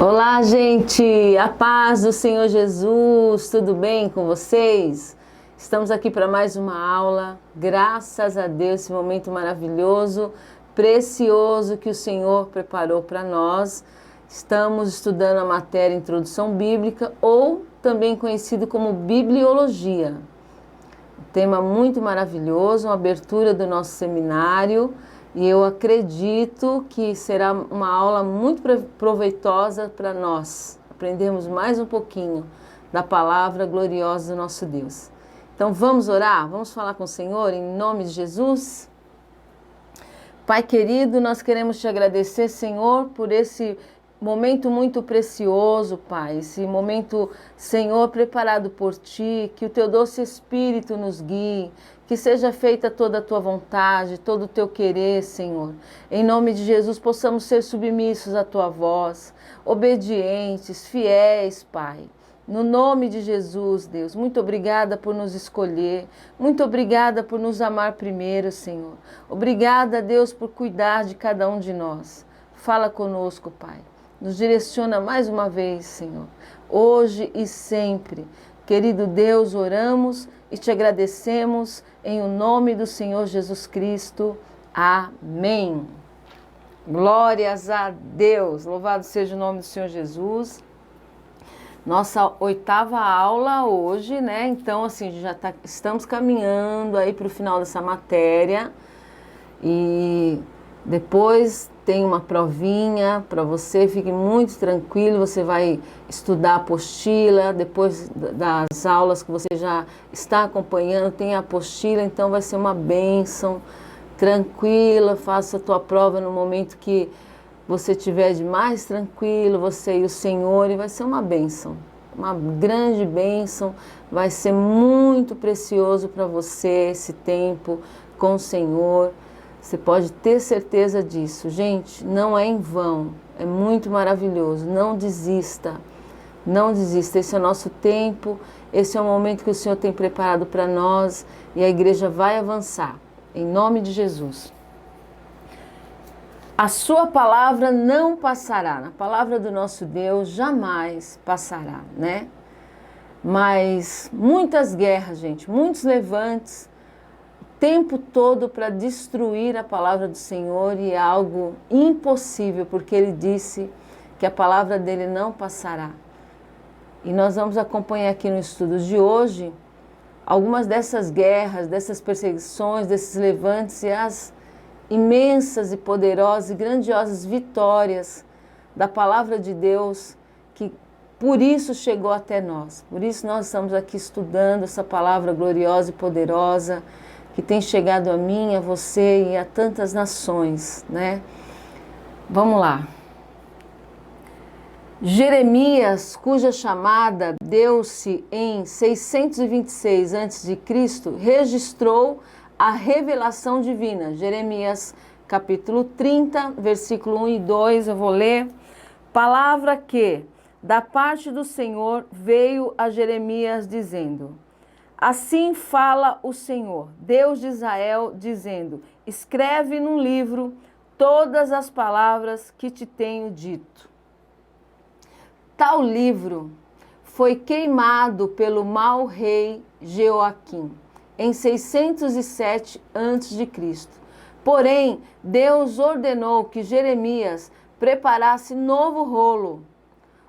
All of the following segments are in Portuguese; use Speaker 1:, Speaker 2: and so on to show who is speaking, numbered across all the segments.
Speaker 1: Olá, gente! A paz do Senhor Jesus, tudo bem com vocês? Estamos aqui para mais uma aula, graças a Deus, esse momento maravilhoso, precioso que o Senhor preparou para nós. Estamos estudando a matéria Introdução Bíblica, ou também conhecido como Bibliologia. Um tema muito maravilhoso, uma abertura do nosso seminário. E eu acredito que será uma aula muito proveitosa para nós aprendermos mais um pouquinho da palavra gloriosa do nosso Deus. Então vamos orar? Vamos falar com o Senhor em nome de Jesus? Pai querido, nós queremos te agradecer, Senhor, por esse momento muito precioso, Pai. Esse momento, Senhor, preparado por Ti, que o Teu doce Espírito nos guie, que seja feita toda a Tua vontade, todo o Teu querer, Senhor. Em nome de Jesus, possamos ser submissos à Tua voz, obedientes, fiéis, Pai. No nome de Jesus, Deus, muito obrigada por nos escolher, muito obrigada por nos amar primeiro, Senhor. Obrigada, Deus, por cuidar de cada um de nós. Fala conosco, Pai. Nos direciona mais uma vez, Senhor, hoje e sempre. Querido Deus, oramos e te agradecemos em o nome do Senhor Jesus Cristo. Amém. Glórias a Deus. Louvado seja o nome do Senhor Jesus. Nossa 8ª aula hoje, né? Então, assim, estamos caminhando aí para o final dessa matéria. E depois tem uma provinha para você, fique muito tranquilo, você vai estudar a apostila, depois das aulas que você já está acompanhando, tem a apostila, então vai ser uma bênção, tranquila, faça a tua prova no momento que você estiver de mais tranquilo, você e o Senhor, e vai ser uma bênção, uma grande bênção, vai ser muito precioso para você esse tempo com o Senhor. Você pode ter certeza disso. Gente, não é em vão, é muito maravilhoso. Não desista, não desista. Esse é o nosso tempo, esse é o momento que o Senhor tem preparado para nós e a igreja vai avançar, em nome de Jesus. A sua palavra não passará, na palavra do nosso Deus jamais passará, né? Mas muitas guerras, gente, muitos levantes, tempo todo para destruir a palavra do Senhor, e é algo impossível, porque Ele disse que a palavra dele não passará. E nós vamos acompanhar aqui no estudo de hoje algumas dessas guerras, dessas perseguições, desses levantes e as imensas e poderosas e grandiosas vitórias da palavra de Deus, que por isso chegou até nós. Por isso nós estamos aqui estudando essa palavra gloriosa e poderosa, que tem chegado a mim, a você e a tantas nações, né? Vamos lá. Jeremias, cuja chamada deu-se em 626 a.C., registrou a revelação divina. Jeremias, capítulo 30, versículo 1 e 2, eu vou ler. Palavra que, da parte do Senhor, veio a Jeremias dizendo: assim fala o Senhor, Deus de Israel, dizendo: escreve num livro todas as palavras que te tenho dito. Tal livro foi queimado pelo mau rei Jeoaquim em 607 a.C. Porém, Deus ordenou que Jeremias preparasse novo rolo,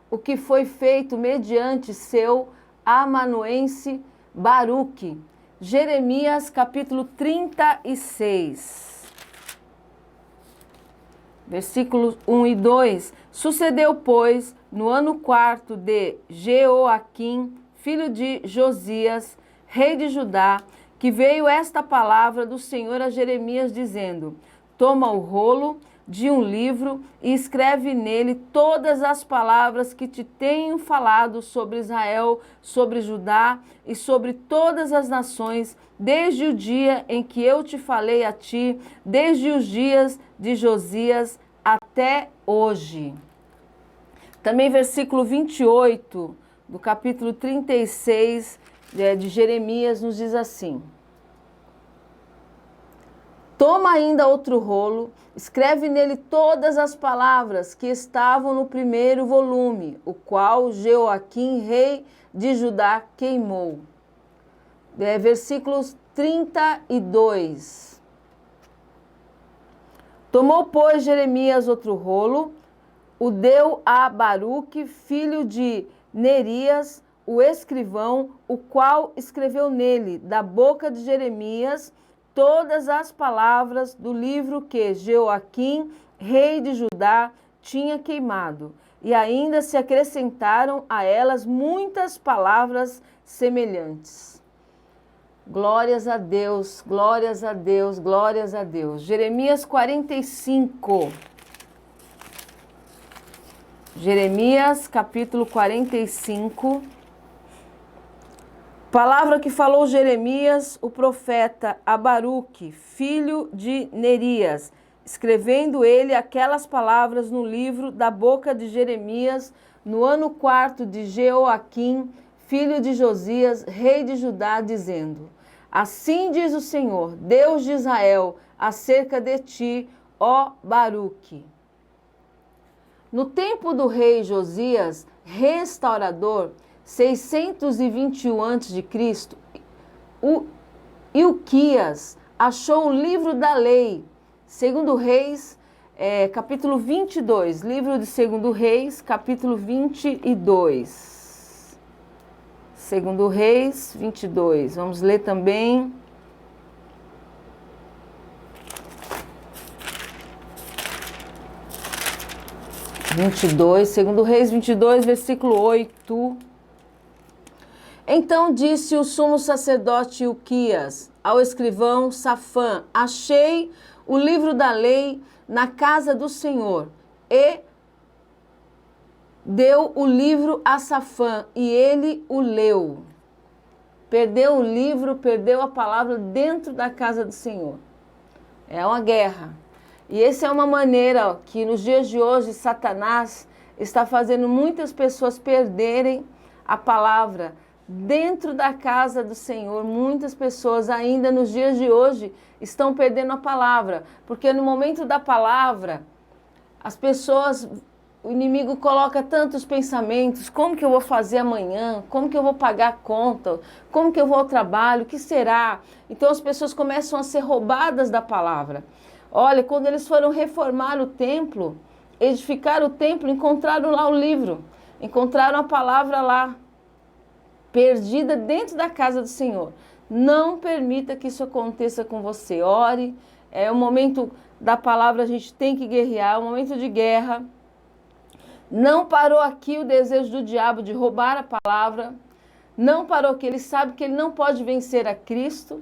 Speaker 1: o que foi feito mediante seu amanuense Baruque. Jeremias capítulo 36, versículos 1 e 2. Sucedeu, pois, no ano 4º de Jeoaquim, filho de Josias, rei de Judá, que veio esta palavra do Senhor a Jeremias, dizendo: toma o rolo de um livro e escreve nele todas as palavras que te tenho falado sobre Israel, sobre Judá e sobre todas as nações, desde o dia em que eu te falei a ti, desde os dias de Josias até hoje. Também versículo 28 do capítulo 36 de Jeremias nos diz assim: Toma ainda outro rolo, escreve nele todas as palavras que estavam no primeiro volume, o qual Jeoaquim, rei de Judá, queimou. Versículos 32. Tomou, pois, Jeremias outro rolo, o deu a Baruque, filho de Nerias, o escrivão, o qual escreveu nele, da boca de Jeremias, todas as palavras do livro que Jeoaquim, rei de Judá, tinha queimado. E ainda se acrescentaram a elas muitas palavras semelhantes. Glórias a Deus, glórias a Deus, glórias a Deus. Jeremias 45. Jeremias, capítulo 45. Palavra que falou Jeremias, o profeta, a Baruque, filho de Nerias, escrevendo ele aquelas palavras no livro da boca de Jeremias, no ano 4 de Jeoaquim, filho de Josias, rei de Judá, dizendo: Assim diz o Senhor, Deus de Israel, acerca de ti, ó Baruque. No tempo do rei Josias, restaurador, 621 a.C., Ilquias achou o livro da lei, segundo Reis, capítulo 22, livro de segundo Reis, capítulo 22. Segundo Reis 22, vamos ler também. Segundo Reis 22, versículo 8. Então disse o sumo sacerdote Ilquias ao escrivão Safã: Achei o livro da lei na casa do Senhor. E deu o livro a Safã, e ele o leu. Perdeu o livro, perdeu a palavra dentro da casa do Senhor. É uma guerra. E essa é uma maneira que nos dias de hoje Satanás está fazendo muitas pessoas perderem a palavra dentro da casa do Senhor. Muitas pessoas ainda nos dias de hoje estão perdendo a palavra, porque no momento da palavra as pessoas, o inimigo coloca tantos pensamentos: como que eu vou fazer amanhã? Como que eu vou pagar a conta? Como que eu vou ao trabalho? O que será? Então as pessoas começam a ser roubadas da palavra. Olha, quando eles foram reformar o templo, edificar o templo, encontraram lá o livro, encontraram a palavra lá, perdida dentro da casa do Senhor. Não permita que isso aconteça com você. Ore, é o momento da palavra, a gente tem que guerrear, é um momento de guerra. Não parou aqui o desejo do diabo de roubar a palavra, não parou aqui, ele sabe que ele não pode vencer a Cristo,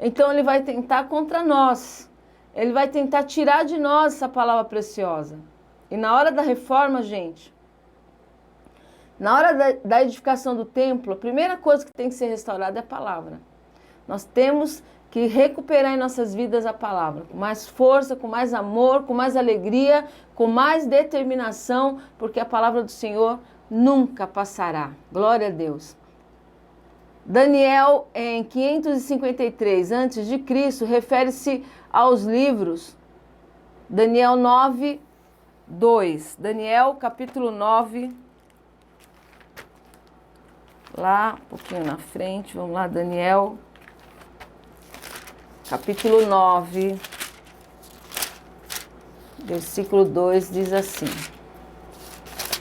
Speaker 1: então ele vai tentar contra nós. Ele vai tentar tirar de nós essa palavra preciosa. E na hora da reforma, gente, na hora da edificação do templo, a primeira coisa que tem que ser restaurada é a palavra. Nós temos que recuperar em nossas vidas a palavra, com mais força, com mais amor, com mais alegria, com mais determinação, porque a palavra do Senhor nunca passará. Glória a Deus. Daniel, em 553 a.C., refere-se aos livros. Daniel 9, 2. Daniel, capítulo 9. Lá, um pouquinho na frente, vamos lá, Daniel, capítulo 9, versículo 2, diz assim.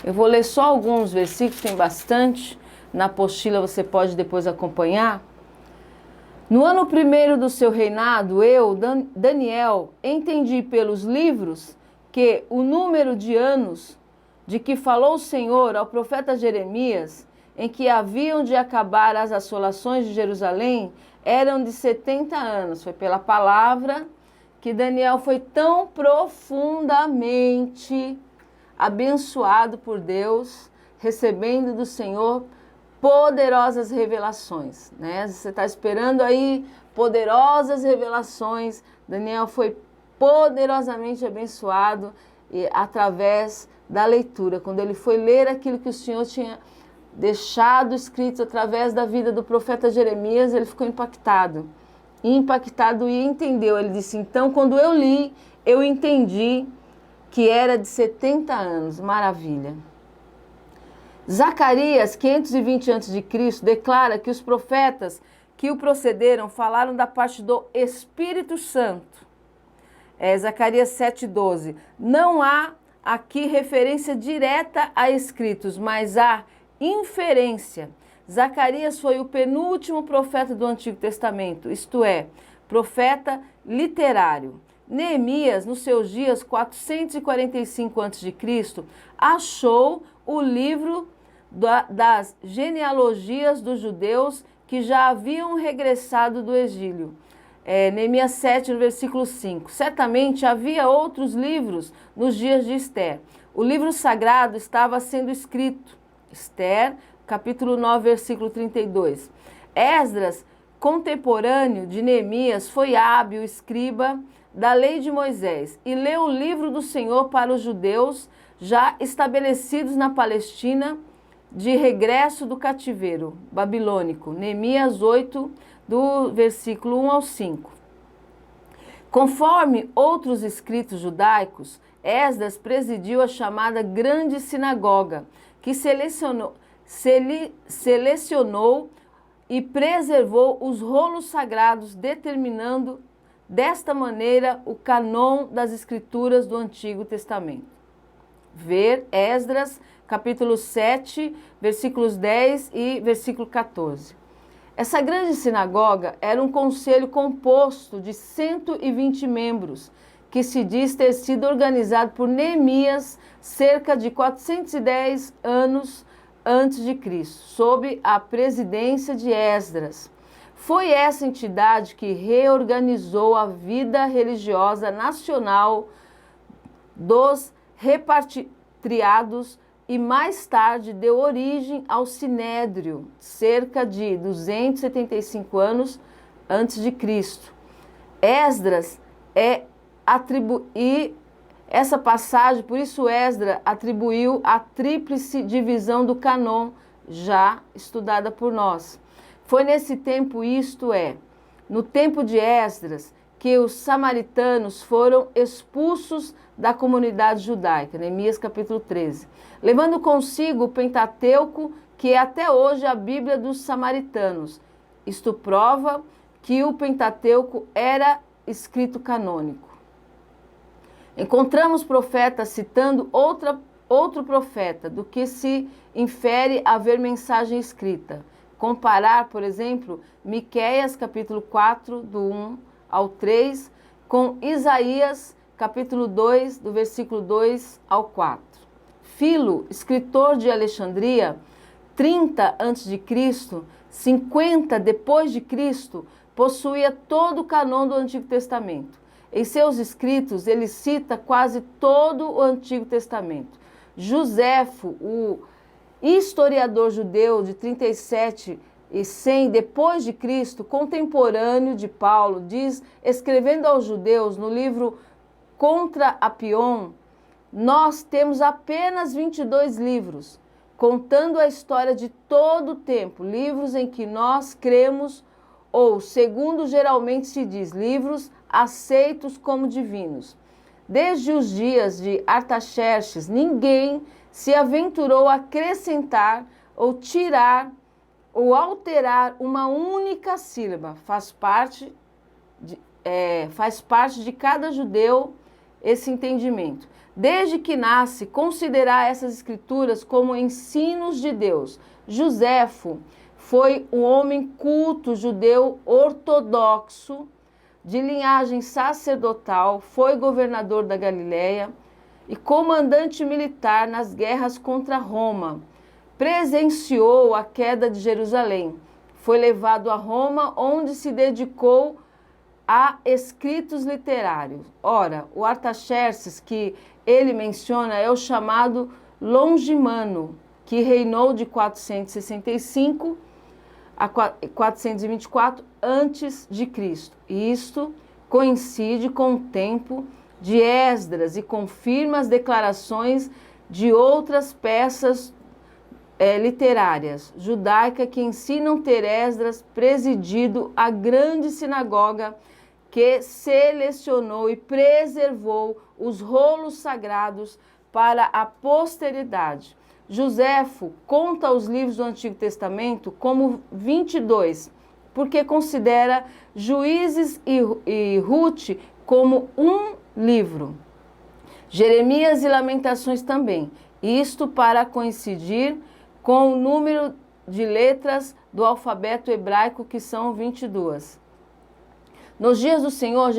Speaker 1: Eu vou ler só alguns versículos, tem bastante. Na apostila você pode depois acompanhar. No ano primeiro do seu reinado, eu, Daniel, entendi pelos livros que o número de anos de que falou o Senhor ao profeta Jeremias, em que haviam de acabar as assolações de Jerusalém, eram de 70 anos. Foi pela palavra que Daniel foi tão profundamente abençoado por Deus, recebendo do Senhor poderosas revelações, né? Você está esperando aí poderosas revelações. Daniel foi poderosamente abençoado através da leitura. Quando ele foi ler aquilo que o Senhor tinha deixado escrito através da vida do profeta Jeremias, ele ficou impactado. impactado e entendeu. Ele disse, então, quando eu li, eu entendi que era de 70 anos. Maravilha. Zacarias, 520 a.C., declara que os profetas que o procederam falaram da parte do Espírito Santo. Zacarias 7,12. Não há aqui referência direta a escritos, mas há inferência. Zacarias foi o penúltimo profeta do Antigo Testamento, isto é, profeta literário. Neemias, nos seus dias 445 a.C., achou o livro das genealogias dos judeus que já haviam regressado do exílio. Neemias 7, no versículo 5. Certamente havia outros livros nos dias de Esther. O livro sagrado estava sendo escrito. Esther, capítulo 9, versículo 32. Esdras, contemporâneo de Neemias, foi hábil escriba da lei de Moisés e leu o livro do Senhor para os judeus já estabelecidos na Palestina de regresso do cativeiro babilônico. Neemias 8, do versículo 1 ao 5. Conforme outros escritos judaicos, Esdras presidiu a chamada Grande Sinagoga, que selecionou e preservou os rolos sagrados, determinando desta maneira o cânon das escrituras do Antigo Testamento. Ver Esdras, capítulo 7, versículos 10 e versículo 14. Essa grande sinagoga era um conselho composto de 120 membros, que se diz ter sido organizado por Neemias cerca de 410 anos antes de Cristo, sob a presidência de Esdras. Foi essa entidade que reorganizou a vida religiosa nacional dos repatriados e mais tarde deu origem ao Sinédrio, cerca de 275 anos antes de Cristo. Esdras essa passagem, por isso Esdras atribuiu a tríplice divisão do cânon, já estudada por nós. Foi nesse tempo, isto é, no tempo de Esdras, que os samaritanos foram expulsos da comunidade judaica, Neemias capítulo 13, levando consigo o Pentateuco, que é até hoje a Bíblia dos samaritanos. Isto prova que o Pentateuco era escrito canônico. Encontramos profetas citando outro profeta, do que se infere haver mensagem escrita. Comparar, por exemplo, Miqueias capítulo 4, do 1 ao 3, com Isaías capítulo 2, do versículo 2 ao 4. Filo, escritor de Alexandria, 30 a.C., 50 depois de Cristo, possuía todo o cânon do Antigo Testamento. Em seus escritos, ele cita quase todo o Antigo Testamento. Joséfo, o historiador judeu de 37 e 100 depois de Cristo, contemporâneo de Paulo, diz, escrevendo aos judeus no livro Contra Apion, nós temos apenas 22 livros, contando a história de todo o tempo, livros em que nós cremos, ou, segundo geralmente se diz, livros aceitos como divinos. Desde os dias de Artaxerxes, ninguém se aventurou a acrescentar ou tirar ou alterar uma única sílaba. Faz parte de cada judeu esse entendimento. Desde que nasce, considerar essas escrituras como ensinos de Deus. Joséfo foi um homem culto judeu ortodoxo, de linhagem sacerdotal, foi governador da Galileia e comandante militar nas guerras contra Roma. Presenciou a queda de Jerusalém. Foi levado a Roma, onde se dedicou a escritos literários. Ora, o Artaxerxes, que ele menciona, é o chamado Longimano, que reinou de 465 a 424 antes de Cristo. Isto coincide com o tempo de Esdras e confirma as declarações de outras peças literárias judaica que ensinam ter Esdras presidido a grande sinagoga que selecionou e preservou os rolos sagrados para a posteridade. Joséfo conta os livros do Antigo Testamento como 22, porque considera Juízes e Rute como um livro. Jeremias e Lamentações também, isto para coincidir com o número de letras do alfabeto hebraico, que são 22. Nos dias do Senhor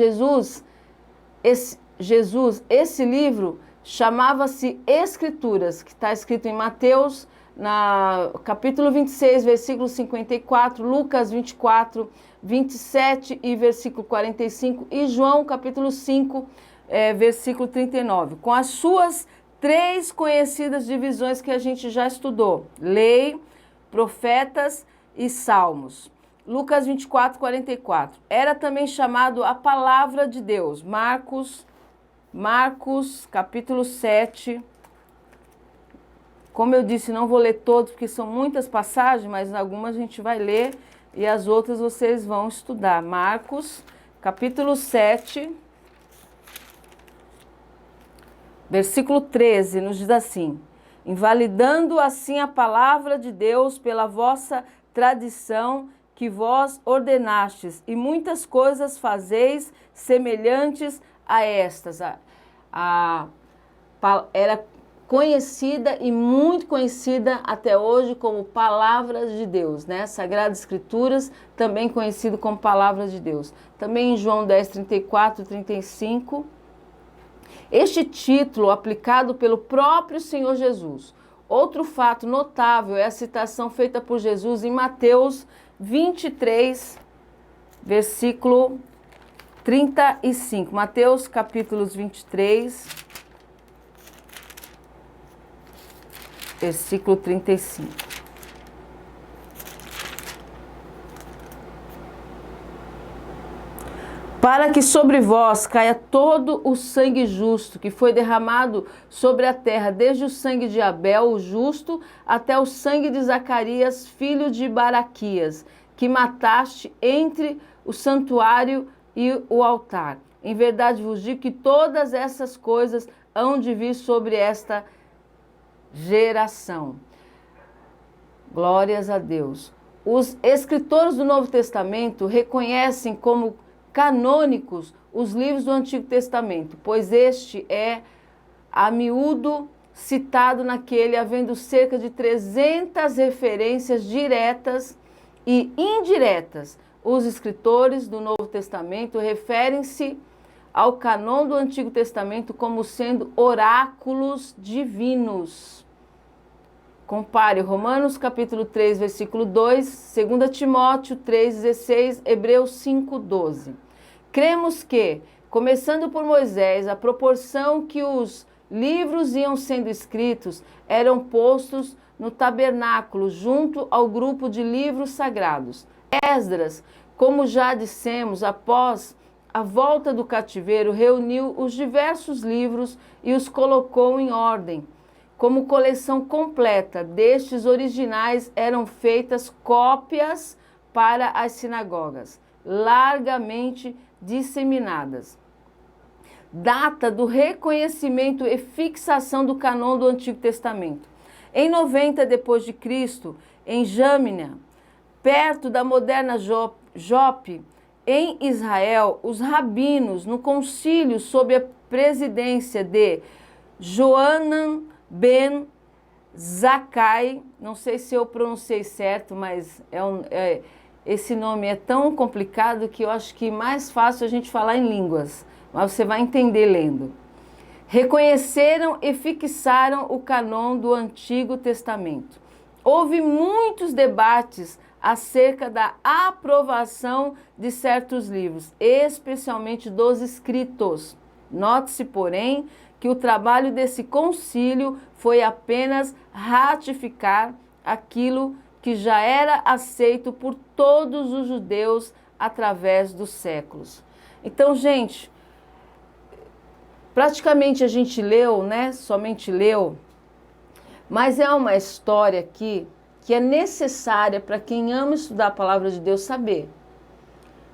Speaker 1: esse livro chamava-se Escrituras, que está escrito em Mateus, capítulo 26, versículo 54, Lucas 24, 27 e versículo 45, e João, capítulo 5, versículo 39, com as suas 3 conhecidas divisões que a gente já estudou: Lei, Profetas e Salmos. Lucas 24, 44. Era também chamado a Palavra de Deus. Marcos, capítulo 7. Como eu disse, não vou ler todos, porque são muitas passagens, mas algumas a gente vai ler e as outras vocês vão estudar. Marcos, capítulo 7, versículo 13, nos diz assim: invalidando assim a palavra de Deus pela vossa tradição que vós ordenastes, e muitas coisas fazeis semelhantes a estas. Era conhecida e muito conhecida até hoje como Palavras de Deus, né? Sagradas Escrituras, também conhecido como Palavras de Deus. Também em João 10, 34 e 35. Este título aplicado pelo próprio Senhor Jesus. Outro fato notável é a citação feita por Jesus em Mateus 23, versículo 35. Mateus, capítulos 23, versículo 35. Para que sobre vós caia todo o sangue justo que foi derramado sobre a terra, desde o sangue de Abel, o justo, até o sangue de Zacarias, filho de Baraquias, que mataste entre o santuário e o altar. Em verdade vos digo que todas essas coisas hão de vir sobre esta geração. Glórias a Deus. Os escritores do Novo Testamento reconhecem como canônicos os livros do Antigo Testamento, pois este é a miúdo citado naquele, havendo cerca de 300 referências diretas e indiretas. Os escritores do Novo Testamento referem-se ao canon do Antigo Testamento como sendo oráculos divinos. Compare Romanos capítulo 3, versículo 2, 2 Timóteo 3, 16, Hebreus 5, 12. Cremos que, começando por Moisés, a proporção que os livros iam sendo escritos eram postos no tabernáculo, junto ao grupo de livros sagrados. Esdras, como já dissemos, após a volta do cativeiro, reuniu os diversos livros e os colocou em ordem. Como coleção completa destes originais, eram feitas cópias para as sinagogas, largamente disseminadas. Data do reconhecimento e fixação do canon do Antigo Testamento. Em 90 d.C., em Jâmina, perto da moderna Jope, em Israel, os rabinos, no concílio sob a presidência de Joanan ben Zakkai, não sei se eu pronunciei certo, mas esse nome é tão complicado que eu acho que mais fácil a gente falar em línguas, mas você vai entender lendo. Reconheceram e fixaram o canon do Antigo Testamento. Houve muitos debates acerca da aprovação de certos livros, especialmente dos escritos. Note-se, porém, que o trabalho desse concílio foi apenas ratificar aquilo que já era aceito por todos os judeus através dos séculos. Então, gente, praticamente a gente leu, né? Somente leu Mas é uma história aqui que é necessária para quem ama estudar a palavra de Deus saber.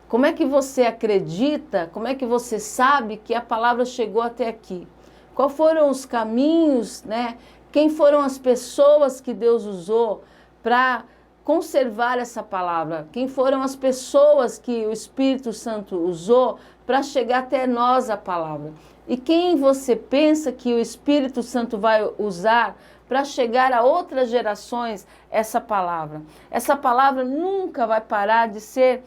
Speaker 1: Como é que você acredita, como é que você sabe que a palavra chegou até aqui? Quais foram os caminhos, né? Quem foram as pessoas que Deus usou para conservar essa palavra? Quem foram as pessoas que o Espírito Santo usou para chegar até nós a palavra? E quem você pensa que o Espírito Santo vai usar para chegar a outras gerações essa palavra? Essa palavra nunca vai parar de ser...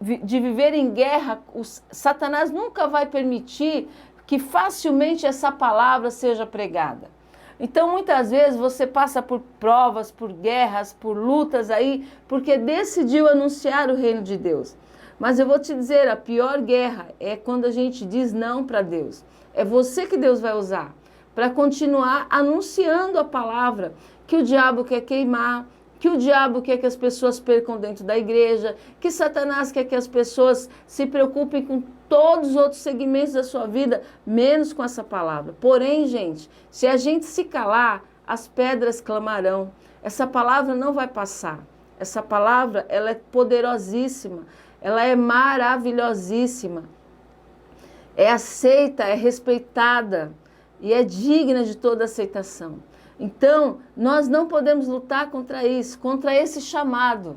Speaker 1: de viver em guerra. Satanás nunca vai permitir que facilmente essa palavra seja pregada. Então, muitas vezes você passa por provas, por guerras, por lutas aí, porque decidiu anunciar o reino de Deus. Mas eu vou te dizer, a pior guerra é quando a gente diz não para Deus. É você que Deus vai usar para continuar anunciando a palavra que o diabo quer queimar, que o diabo quer que as pessoas percam dentro da igreja, que Satanás quer que as pessoas se preocupem com todos os outros segmentos da sua vida, menos com essa palavra. Porém, gente, se a gente se calar, as pedras clamarão. Essa palavra não vai passar. Essa palavra, ela é poderosíssima, ela é maravilhosíssima, é aceita, é respeitada e é digna de toda aceitação. Então, nós não podemos lutar contra isso, contra esse chamado.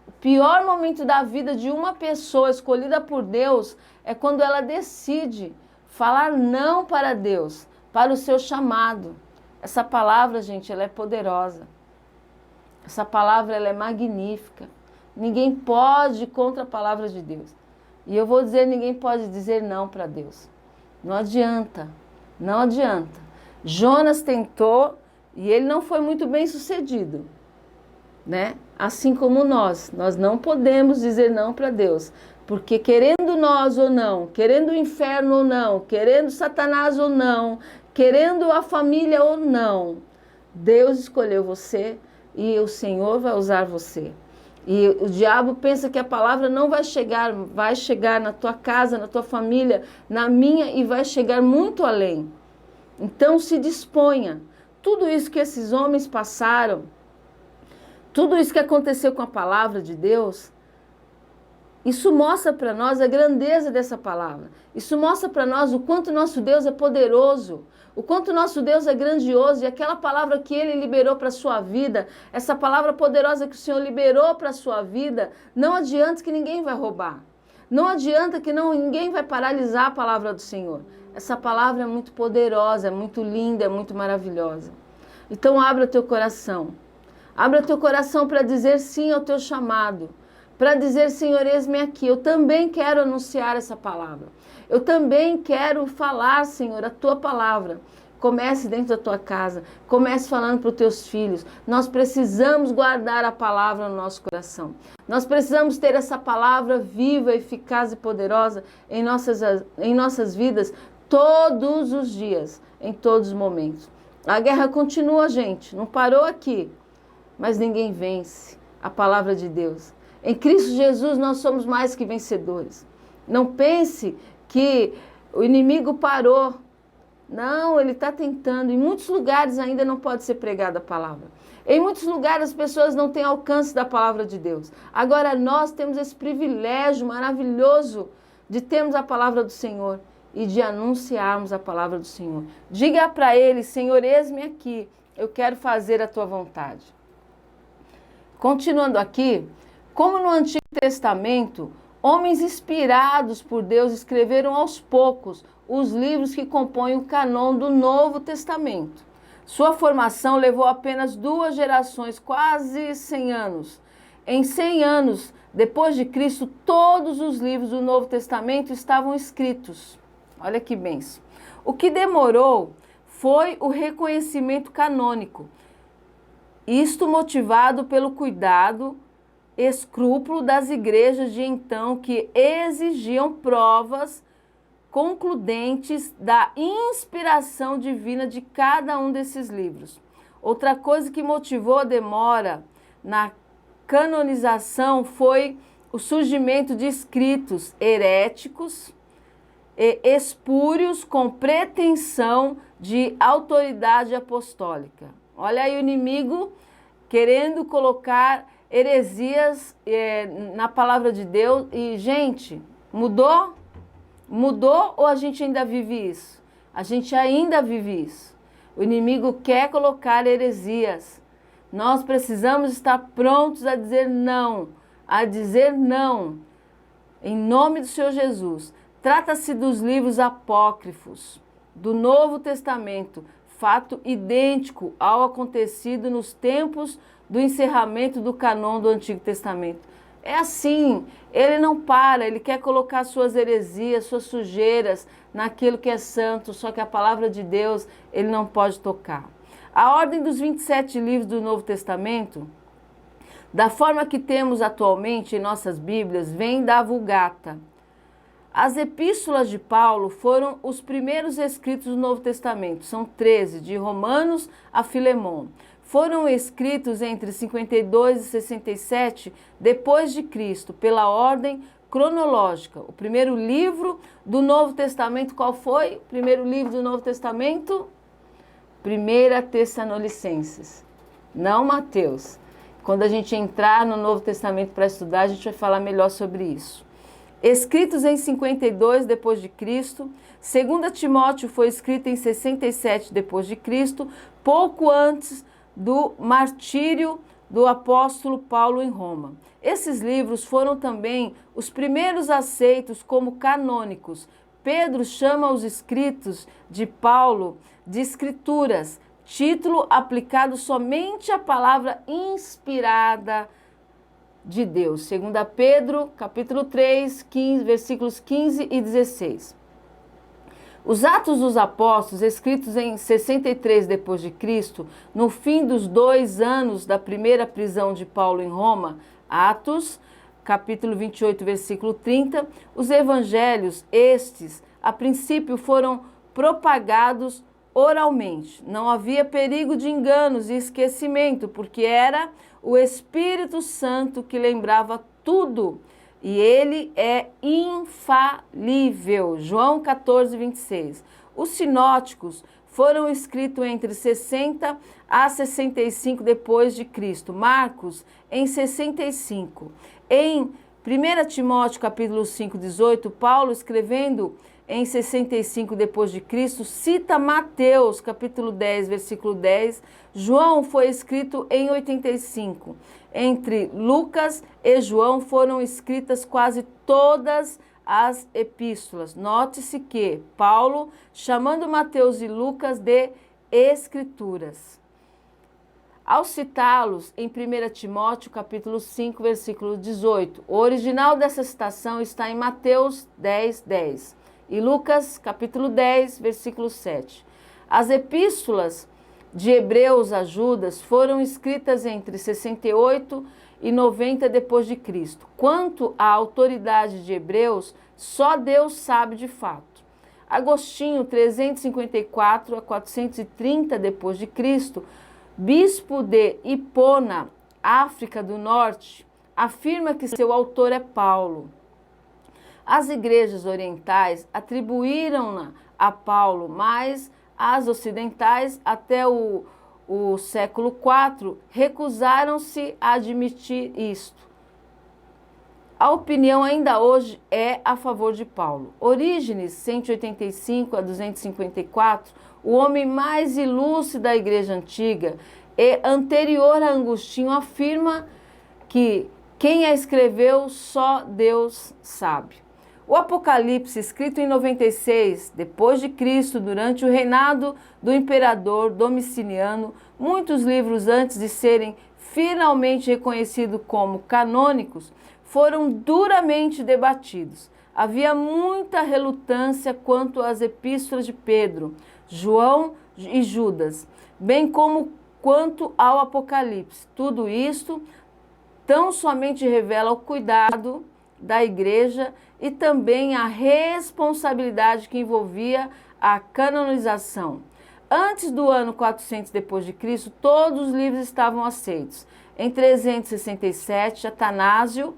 Speaker 1: O pior momento da vida de uma pessoa escolhida por Deus é quando ela decide falar não para Deus, para o seu chamado. Essa palavra, gente, ela é poderosa. Essa palavra, ela é magnífica. Ninguém pode ir contra a palavra de Deus. E eu vou dizer, ninguém pode dizer não para Deus. Não adianta, não adianta. Jonas tentou... E ele não foi muito bem sucedido, né? Assim como nós não podemos dizer não para Deus, porque querendo nós ou não, querendo o inferno ou não, querendo Satanás ou não, querendo a família ou não, Deus escolheu você e o Senhor vai usar você. E o diabo pensa que a palavra não vai chegar na tua casa, na tua família, na minha, e vai chegar muito além. Então se disponha. Tudo isso que esses homens passaram, tudo isso que aconteceu com a palavra de Deus, isso mostra para nós a grandeza dessa palavra. Isso mostra para nós o quanto nosso Deus é poderoso, o quanto nosso Deus é grandioso. E aquela palavra que Ele liberou para a sua vida, essa palavra poderosa que o Senhor liberou para a sua vida, não adianta que ninguém vai roubar. Não adianta que ninguém vai paralisar a palavra do Senhor. Essa palavra é muito poderosa, é muito linda, é muito maravilhosa. Então abra teu coração. Abra teu coração para dizer sim ao teu chamado. Para dizer, Senhor, eis-me aqui. Eu também quero anunciar essa palavra. Eu também quero falar, Senhor, a tua palavra. Comece dentro da tua casa. Comece falando para os teus filhos. Nós precisamos guardar a palavra no nosso coração. Nós precisamos ter essa palavra viva, eficaz e poderosa em nossas vidas todos os dias, em todos os momentos. A guerra continua, gente. Não parou aqui. Mas ninguém vence a palavra de Deus. Em Cristo Jesus nós somos mais que vencedores. Não pense que o inimigo parou. Não, ele está tentando. Em muitos lugares ainda não pode ser pregada a palavra. Em muitos lugares as pessoas não têm alcance da palavra de Deus. Agora nós temos esse privilégio maravilhoso de termos a palavra do Senhor e de anunciarmos a palavra do Senhor. Diga para ele, Senhor, eis-me aqui. Eu quero fazer a tua vontade. Continuando aqui, como no Antigo Testamento, homens inspirados por Deus escreveram aos poucos os livros que compõem o cânon do Novo Testamento. Sua formação levou apenas 2 gerações, quase 100 anos. Em 100 anos depois de Cristo, todos os livros do Novo Testamento estavam escritos. Olha que bênção. O que demorou foi o reconhecimento canônico. Isto motivado pelo cuidado, escrúpulo das igrejas de então, que exigiam provas concludentes da inspiração divina de cada um desses livros. Outra coisa que motivou a demora na canonização foi o surgimento de escritos heréticos espúrios com pretensão de autoridade apostólica. Olha aí o inimigo querendo colocar heresias na palavra de Deus. E, gente, mudou? Mudou ou a gente ainda vive isso? A gente ainda vive isso. O inimigo quer colocar heresias. Nós precisamos estar prontos a dizer não. A dizer não. Em nome do Senhor Jesus. Trata-se dos livros apócrifos do Novo Testamento, fato idêntico ao acontecido nos tempos do encerramento do cânon do Antigo Testamento. É assim, ele não para, ele quer colocar suas heresias, suas sujeiras naquilo que é santo, só que a palavra de Deus ele não pode tocar. A ordem dos 27 livros do Novo Testamento, da forma que temos atualmente em nossas Bíblias, vem da Vulgata. As epístolas de Paulo foram os primeiros escritos do Novo Testamento, são 13, de Romanos a Filemon. Foram escritos entre 52 e 67 depois de Cristo, pela ordem cronológica. O primeiro livro do Novo Testamento, qual foi? O primeiro livro do Novo Testamento? 1 Tessalonicenses, não Mateus. Quando a gente entrar no Novo Testamento para estudar, a gente vai falar melhor sobre isso. Escritos em 52 depois de Cristo, 2 Timóteo foi escrito em 67 depois de Cristo, pouco antes do martírio do apóstolo Paulo em Roma. Esses livros foram também os primeiros aceitos como canônicos. Pedro chama os escritos de Paulo de escrituras, título aplicado somente à palavra inspirada de Deus. 2 Pedro, capítulo 3, versículos 15 e 16. Os Atos dos Apóstolos, escritos em 63 depois de Cristo, no fim dos 2 anos da primeira prisão de Paulo em Roma, Atos, capítulo 28, versículo 30, os evangelhos, estes, a princípio foram propagados oralmente. Não havia perigo de enganos e esquecimento, porque era o Espírito Santo que lembrava tudo. E ele é infalível. João 14, 26. Os sinóticos foram escritos entre 60 a 65 depois de Cristo. Marcos em 65. Em 1 Timóteo capítulo 5, 18, Paulo escrevendo em 65 depois de Cristo, cita Mateus, capítulo 10, versículo 10. João foi escrito em 85. Entre Lucas e João foram escritas quase todas as epístolas. Note-se que Paulo, chamando Mateus e Lucas de escrituras. Ao citá-los em 1 Timóteo, capítulo 5, versículo 18, o original dessa citação está em Mateus 10, 10. E Lucas, capítulo 10, versículo 7. As epístolas de Hebreus a Judas foram escritas entre 68 e 90 depois de Cristo. Quanto à autoridade de Hebreus, só Deus sabe de fato. Agostinho, 354 a 430 depois de Cristo, bispo de Hipona, África do Norte, afirma que seu autor é Paulo. As igrejas orientais atribuíram-na a Paulo, mas as ocidentais, até o século IV, recusaram-se a admitir isto. A opinião ainda hoje é a favor de Paulo. Orígenes, 185 a 254, o homem mais ilustre da igreja antiga e anterior a Agostinho, afirma que quem a escreveu só Deus sabe. O Apocalipse, escrito em 96 depois de Cristo, durante o reinado do imperador Domiciano, muitos livros antes de serem finalmente reconhecidos como canônicos, foram duramente debatidos. Havia muita relutância quanto às epístolas de Pedro, João e Judas, bem como quanto ao Apocalipse. Tudo isto tão somente revela o cuidado da igreja e também a responsabilidade que envolvia a canonização. Antes do ano 400 depois de Cristo, todos os livros estavam aceitos. Em 367, Atanásio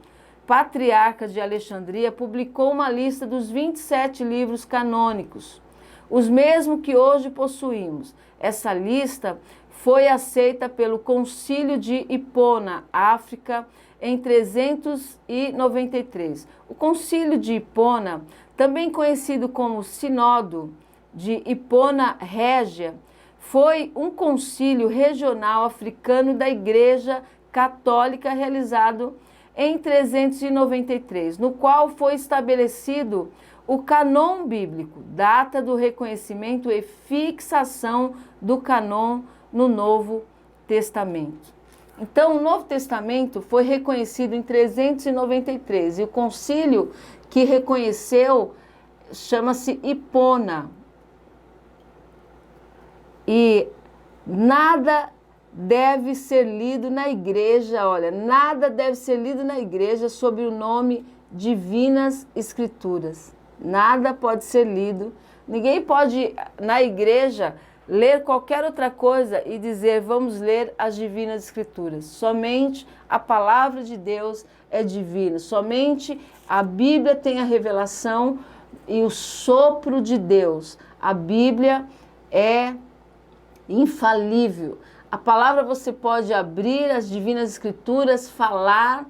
Speaker 1: patriarca de Alexandria, publicou uma lista dos 27 livros canônicos, os mesmos que hoje possuímos. Essa lista foi aceita pelo Concílio de Hipona, África, em 393. O Concílio de Hipona, também conhecido como Sínodo de Hipona Régia, foi um concílio regional africano da Igreja Católica realizado em 393, no qual foi estabelecido o cânon bíblico, data do reconhecimento e fixação do cânon no Novo Testamento. Então, o Novo Testamento foi reconhecido em 393 e o concílio que reconheceu chama-se Hipona. E nada deve ser lido na igreja, olha, nada deve ser lido na igreja sob o nome Divinas Escrituras. Nada pode ser lido. Ninguém pode, na igreja, ler qualquer outra coisa e dizer, vamos ler as Divinas Escrituras. Somente a palavra de Deus é divina. Somente a Bíblia tem a revelação e o sopro de Deus. A Bíblia é infalível. A palavra você pode abrir as Divinas Escrituras, falar,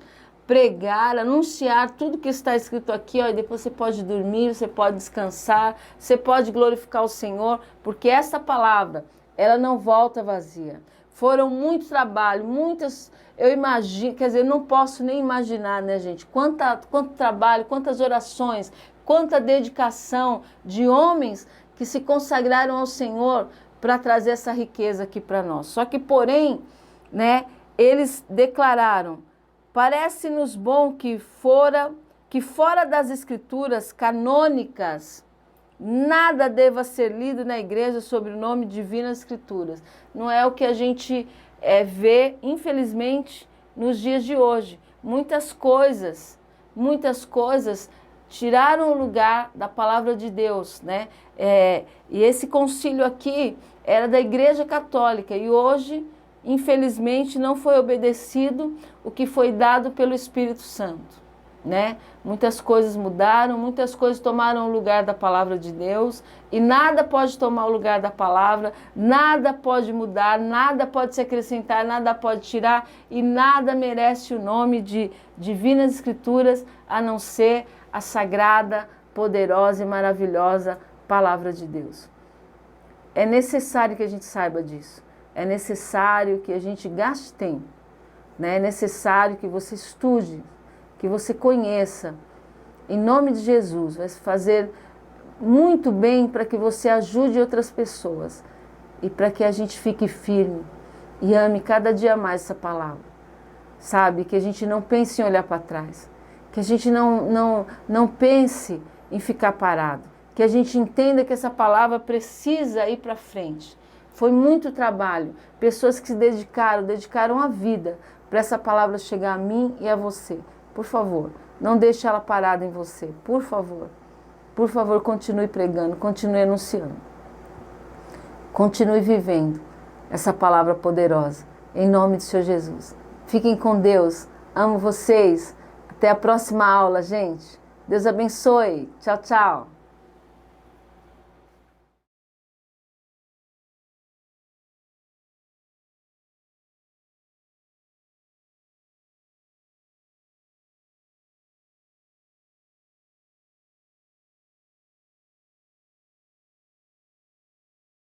Speaker 1: pregar, anunciar tudo que está escrito aqui, ó, e depois você pode dormir, você pode descansar, você pode glorificar o Senhor, porque essa palavra, ela não volta vazia. Foram muito trabalho, muitas, eu imagino, quer dizer, não posso nem imaginar, né, gente, quanto trabalho, quantas orações, quanta dedicação de homens que se consagraram ao Senhor para trazer essa riqueza aqui para nós. Só que, porém, né, eles declararam, parece-nos bom que fora das escrituras canônicas, nada deva ser lido na igreja sobre o nome Divinas Escrituras. Não é o que a gente vê, infelizmente, nos dias de hoje. Muitas coisas tiraram o lugar da palavra de Deus, né? E esse concílio aqui era da Igreja Católica e hoje, infelizmente, não foi obedecido o que foi dado pelo Espírito Santo, né? Muitas coisas mudaram, muitas coisas tomaram o lugar da palavra de Deus e nada pode tomar o lugar da palavra, nada pode mudar, nada pode se acrescentar, nada pode tirar e nada merece o nome de Divinas Escrituras a não ser a sagrada, poderosa e maravilhosa palavra de Deus. É necessário que a gente saiba disso. É necessário que a gente gaste tempo, né? É necessário que você estude, que você conheça. Em nome de Jesus, vai fazer muito bem para que você ajude outras pessoas e para que a gente fique firme e ame cada dia mais essa palavra. Sabe? Que a gente não pense em olhar para trás, que a gente não pense em ficar parado, que a gente entenda que essa palavra precisa ir para frente. Foi muito trabalho, pessoas que se dedicaram a vida para essa palavra chegar a mim e a você. Por favor, não deixe ela parada em você, por favor. Por favor, continue pregando, continue anunciando. Continue vivendo essa palavra poderosa, em nome do Senhor Jesus. Fiquem com Deus, amo vocês. Até a próxima aula, gente. Deus abençoe. Tchau, tchau.